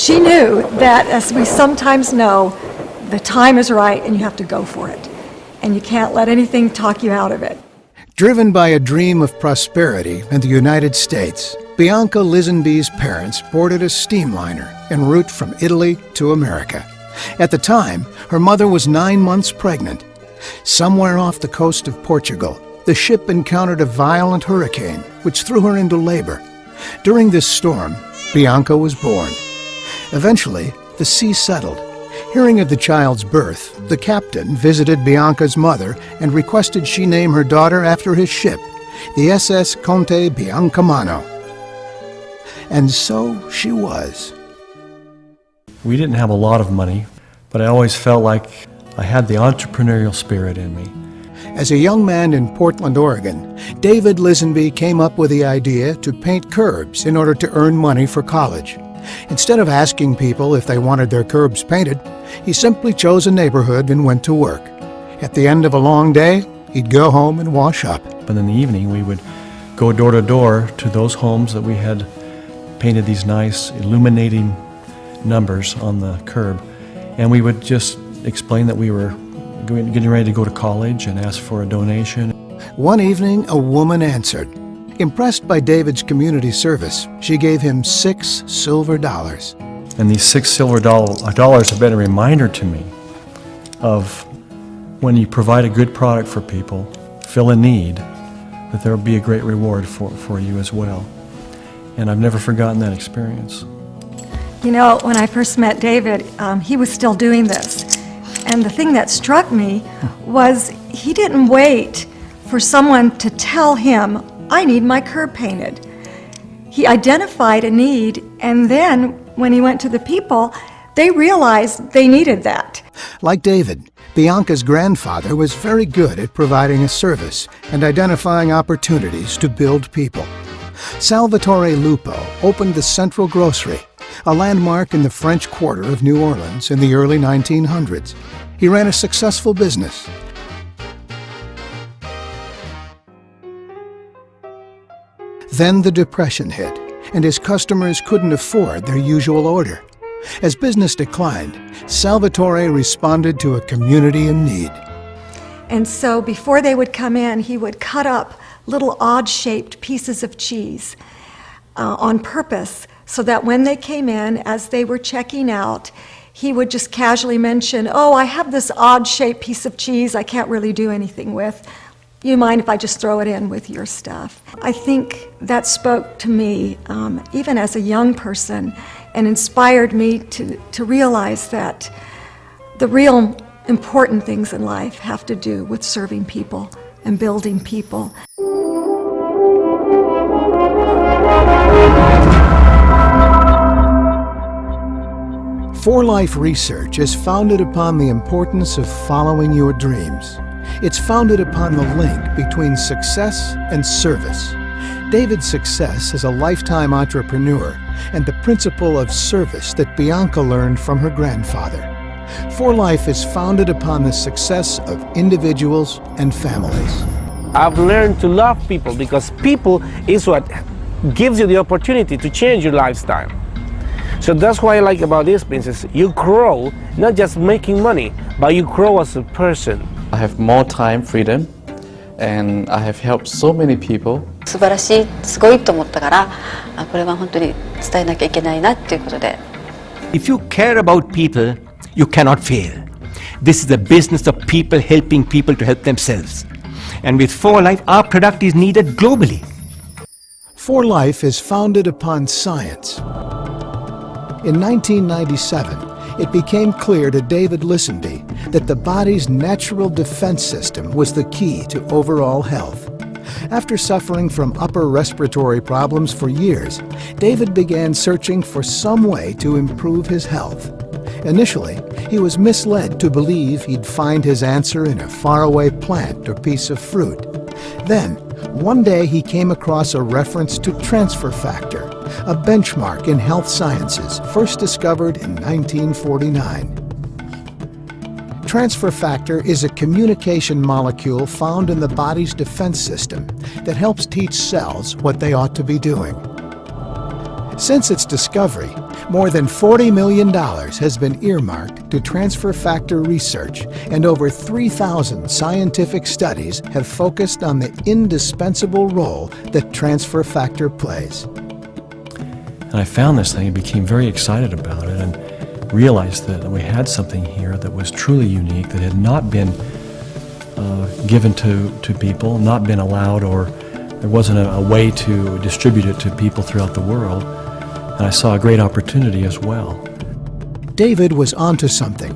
She knew that, as we sometimes know, the time is right and you have to go for it. And you can't let anything talk you out of it. Driven by a dream of prosperity in the United States, Bianca Lisenby's parents boarded a steamliner en route from Italy to America. At the time, her mother was 9 months pregnant. Somewhere off the coast of Portugal, the ship encountered a violent hurricane, which threw her into labor. During this storm, Bianca was born. Eventually, the sea settled. Hearing of the child's birth, the captain visited Bianca's mother and requested she name her daughter after his ship, the SS Conte Biancamano. And so she was. We didn't have a lot of money, but I always felt like I had the entrepreneurial spirit in me. As a young man in Portland, Oregon, David Lisenby came up with the idea to paint curbs in order to earn money for college. Instead of asking people if they wanted their curbs painted, he simply chose a neighborhood and went to work. At the end of a long day, he'd go home and wash up. But in the evening, we would go door to door to those homes that we had painted these nice illuminating numbers on the curb. And we would just explain that we were getting ready to go to college and ask for a donation. One evening, a woman answered. Impressed by David's community service, she gave him $6 silver. And these $6 silver dollars have been a reminder to me of when you provide a good product for people, fill a need, that there will be a great reward for you as well. And I've never forgotten that experience. You know, when I first met David, he was still doing this. And the thing that struck me was he didn't wait for someone to tell him, I need my curb painted. He identified a need, and then when he went to the people, they realized they needed that. Like David, Bianca's grandfather was very good at providing a service and identifying opportunities to build people. Salvatore Lupo opened the Central Grocery, a landmark in the French Quarter of New Orleans in the early 1900s. He ran a successful business. Then the Depression hit, and his customers couldn't afford their usual order. As business declined, Salvatore responded to a community in need. And so before they would come in, he would cut up little odd-shaped pieces of cheese on purpose, so that when they came in, as they were checking out, he would just casually mention, oh, I have this odd-shaped piece of cheese I can't really do anything with. You mind if I just throw it in with your stuff? I think that spoke to me, even as a young person, and inspired me to realize that the real important things in life have to do with serving people and building people. For Life Research is founded upon the importance of following your dreams. It's founded upon the link between success and service. David's success as a lifetime entrepreneur and the principle of service that Bianca learned from her grandfather. For Life is founded upon the success of individuals and families. I've learned to love people because people is what gives you the opportunity to change your lifestyle. So that's what I like about this business. You grow, not just making money, but you grow as a person. I have more time freedom and I have helped so many people. 素晴らしい、すごいと思ったから、これは本当に伝えなきゃいけないなっていうことで。If you care about people, you cannot fail. This is the business of people helping people to help themselves. And with For Life, our product is needed globally. For Life is founded upon science. In 1997, it became clear to David Lisenby that the body's natural defense system was the key to overall health. After suffering from upper respiratory problems for years, David began searching for some way to improve his health. Initially, he was misled to believe he'd find his answer in a faraway plant or piece of fruit. Then, one day he came across a reference to transfer factor, a benchmark in health sciences first discovered in 1949. Transfer factor is a communication molecule found in the body's defense system that helps teach cells what they ought to be doing. Since its discovery, More than $40 million has been earmarked to transfer factor research, and over 3,000 scientific studies have focused on the indispensable role that transfer factor plays. And I found this thing and became very excited about it and realized that we had something here that was truly unique, that had not been given to people, not been allowed, or there wasn't a way to distribute it to people throughout the world. And I saw a great opportunity as well. David was onto something.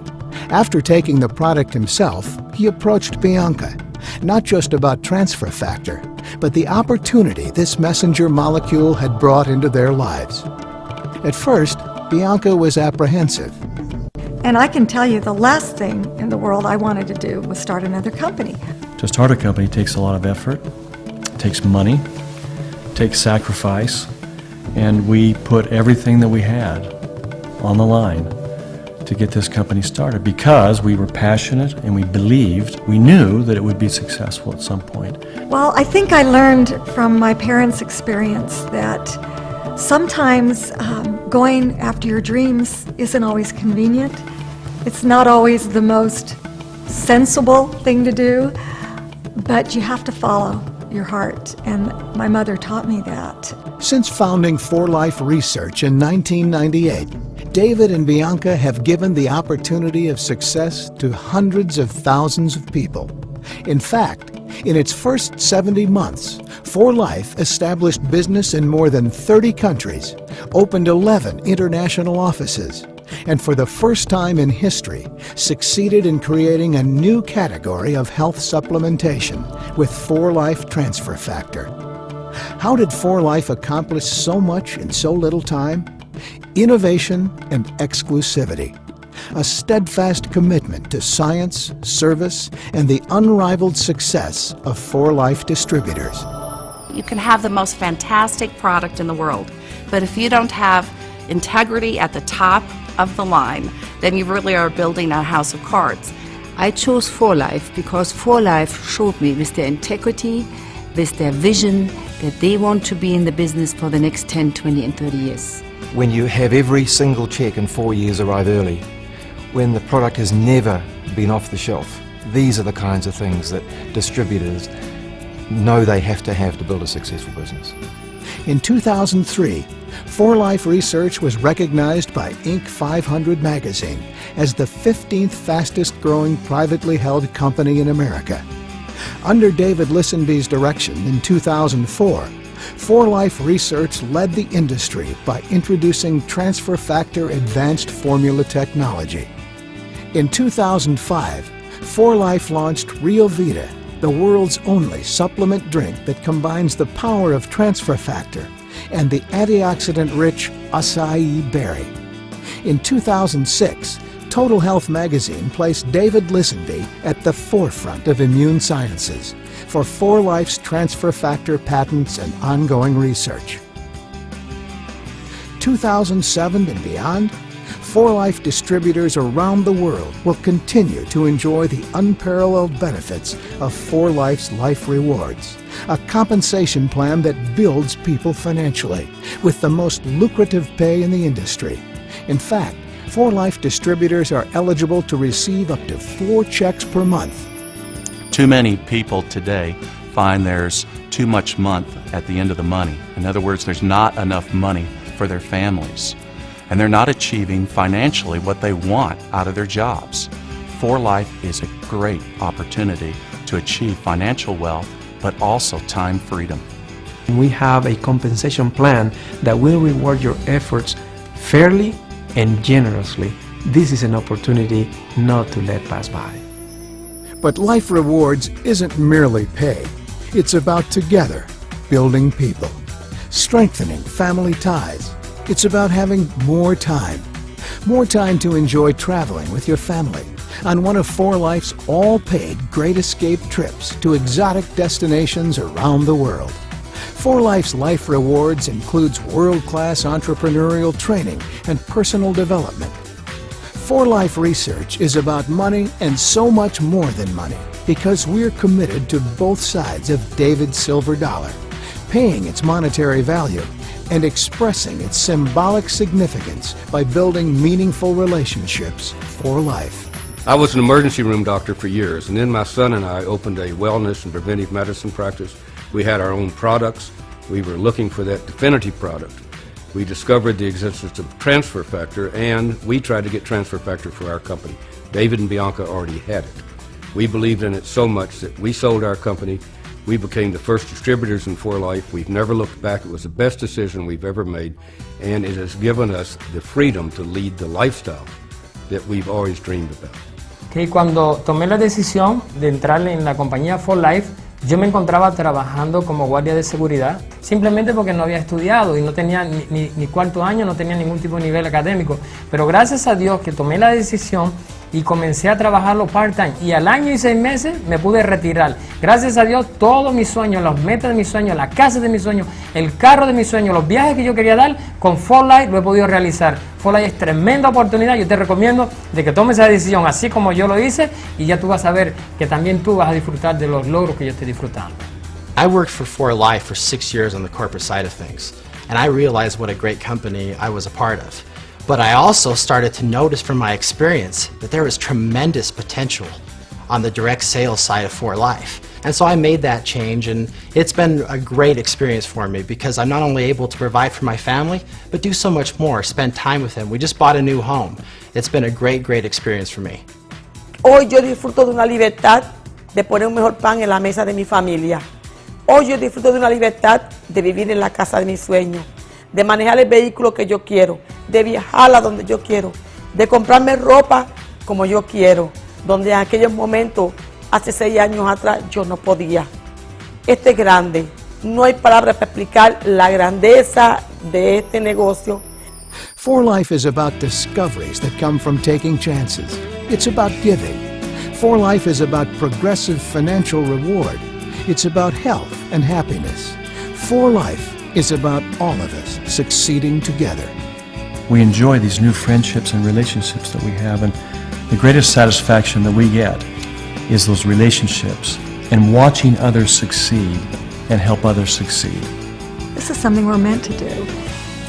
After taking the product himself, he approached Bianca, not just about transfer factor, but the opportunity this messenger molecule had brought into their lives. At first, Bianca was apprehensive. And I can tell you the last thing in the world I wanted to do was start another company. To start a company takes a lot of effort, it takes money, it takes sacrifice, and we put everything that we had on the line to get this company started because we were passionate and we believed, we knew that it would be successful at some point. Well, I think I learned from my parents' experience that sometimes going after your dreams isn't always convenient. It's not always the most sensible thing to do, but you have to follow your heart, and my mother taught me that. Since founding 4Life Research in 1998, David and Bianca have given the opportunity of success to hundreds of thousands of people. In fact, in its first 70 months, 4Life established business in more than 30 countries, opened 11 international offices, and for the first time in history, succeeded in creating a new category of health supplementation with 4Life Transfer Factor. How did 4Life accomplish so much in so little time? Innovation and exclusivity. A steadfast commitment to science, service, and the unrivaled success of 4Life distributors. You can have the most fantastic product in the world, but if you don't have integrity at the top of the line, then you really are building a house of cards. I chose 4Life because 4Life showed me with their integrity, with their vision, that they want to be in the business for the next 10, 20, and 30 years. When you have every single check in 4 years arrive early, when the product has never been off the shelf, these are the kinds of things that distributors know they have to build a successful business. In 2003, 4Life Research was recognized by Inc. 500 magazine as the 15th fastest growing privately held company in America. Under David Lisenby's direction in 2004, 4Life Research led the industry by introducing transfer factor advanced formula technology. In 2005, 4Life launched Real Vita, the world's only supplement drink that combines the power of transfer factor and the antioxidant-rich acai berry. In 2006, Total Health magazine placed David Lisenby at the forefront of immune sciences for 4Life's transfer factor patents and ongoing research. 2007 and beyond, 4Life distributors around the world will continue to enjoy the unparalleled benefits of 4Life's Life Rewards, a compensation plan that builds people financially with the most lucrative pay in the industry. In fact, 4Life distributors are eligible to receive up to 4 checks per month. Too many people today find there's too much month at the end of the money. In other words, there's not enough money for their families. And they're not achieving financially what they want out of their jobs. 4Life is a great opportunity to achieve financial wealth, but also time freedom. We have a compensation plan that will reward your efforts fairly and generously. This is an opportunity not to let pass by. But Life Rewards isn't merely pay. It's about together, building people, strengthening family ties. It's about having more time to enjoy traveling with your family on one of 4Life's all-paid Great Escape trips to exotic destinations around the world. 4Life's Life Rewards includes world-class entrepreneurial training and personal development. 4Life Research is about money and so much more than money because we're committed to both sides of David's silver dollar, paying its monetary value and expressing its symbolic significance by building meaningful relationships for life. I was an emergency room doctor for years, and then my son and I opened a wellness and preventive medicine practice. We had our own products. We were looking for that definitive product. We discovered the existence of transfer factor, and we tried to get transfer factor for our company. David and Bianca already had it. We believed in it so much that we sold our company. We became the first distributors in 4Life. We've never looked back. It was the best decision we've ever made, and it has given us the freedom to lead the lifestyle that we've always dreamed about. Okay, cuando tomé la decisión de entrar en la compañía 4Life, yo me encontraba trabajando como guardia de seguridad, simplemente porque no había estudiado y no tenía ni cuarto año, no tenía ningún tipo de nivel académico. Pero gracias a Dios que tomé la decisión y comencé a trabajarlo part-time. Y al año y 6 meses me pude retirar. Gracias a Dios, todos mis sueños, las metas de mis sueños, la casa de mis sueños, el carro de mis sueños, los viajes que yo quería dar, con 4Life lo he podido realizar. 4Life es tremenda oportunidad. Yo te recomiendo de que tomes esa decisión así como yo lo hice, y ya tú vas a ver que también tú vas a disfrutar de los logros que yo estoy disfrutando. I worked for 4Life for 6 years on the corporate side of things, and I realized what a great company I was a part of. But I also started to notice from my experience that there was tremendous potential on the direct sales side of 4Life. And so I made that change, and it's been a great experience for me because I'm not only able to provide for my family, but do so much more, spend time with them. We just bought a new home. It's been a great, great experience for me. Hoy yo disfruto de una libertad de poner un mejor pan en la mesa de mi familia. Hoy yo disfruto de una libertad de vivir en la casa de mis sueños, de manejar el vehículo que yo quiero, de viajar a donde yo quiero, de comprarme ropa como yo quiero, donde en aquellos momentos, hace 6 años atrás, yo no podía. Este es grande. No hay palabras para explicar la grandeza de este negocio. 4Life is about discoveries that come from taking chances. It's about giving. 4Life is about progressive financial reward. It's about health and happiness. 4Life is about all of us succeeding together. We enjoy these new friendships and relationships that we have, and the greatest satisfaction that we get is those relationships and watching others succeed and help others succeed. This is something we're meant to do.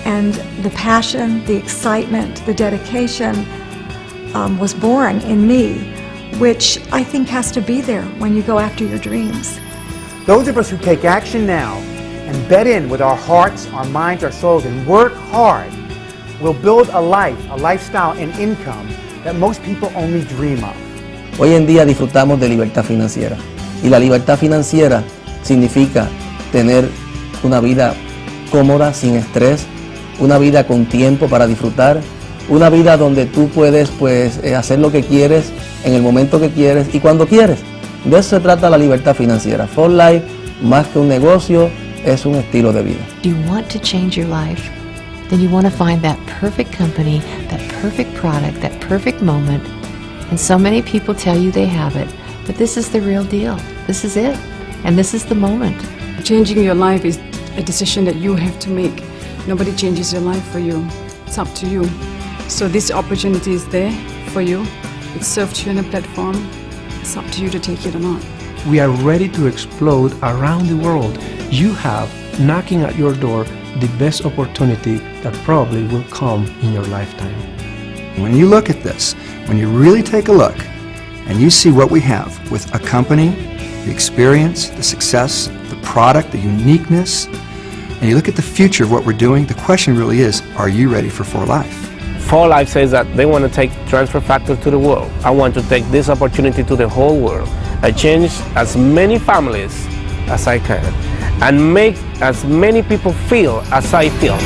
And the passion, the excitement, the dedication was born in me, which I think has to be there when you go after your dreams. Those of us who take action now and bet in with our hearts, our minds, our souls, and work hard will build a life, a lifestyle, and income that most people only dream of. Hoy en día disfrutamos de libertad financiera, y la libertad financiera significa tener una vida cómoda, sin estrés, una vida con tiempo para disfrutar, una vida donde tú puedes hacer lo que quieres en el momento que quieres y cuando quieres. De eso se trata la libertad financiera. 4Life, más que un negocio, es un estilo de vida. Do you want to change your life? Then you want to find that perfect company, that perfect product, that perfect moment. And so many people tell you they have it, but this is the real deal. This is it, and this is the moment. Changing your life is a decision that you have to make. Nobody changes your life for you. It's up to you. So this opportunity is there for you. It's served you on a platform. It's up to you to take it or not. We are ready to explode around the world. You have, knocking at your door, the best opportunity that probably will come in your lifetime. When you look at this, when you really take a look, and you see what we have with a company, the experience, the success, the product, the uniqueness, and you look at the future of what we're doing, the question really is, are you ready for 4Life? 4Life says that they want to take transfer factor to the world. I want to take this opportunity to the whole world. I change as many families as I can and make as many people feel as I feel.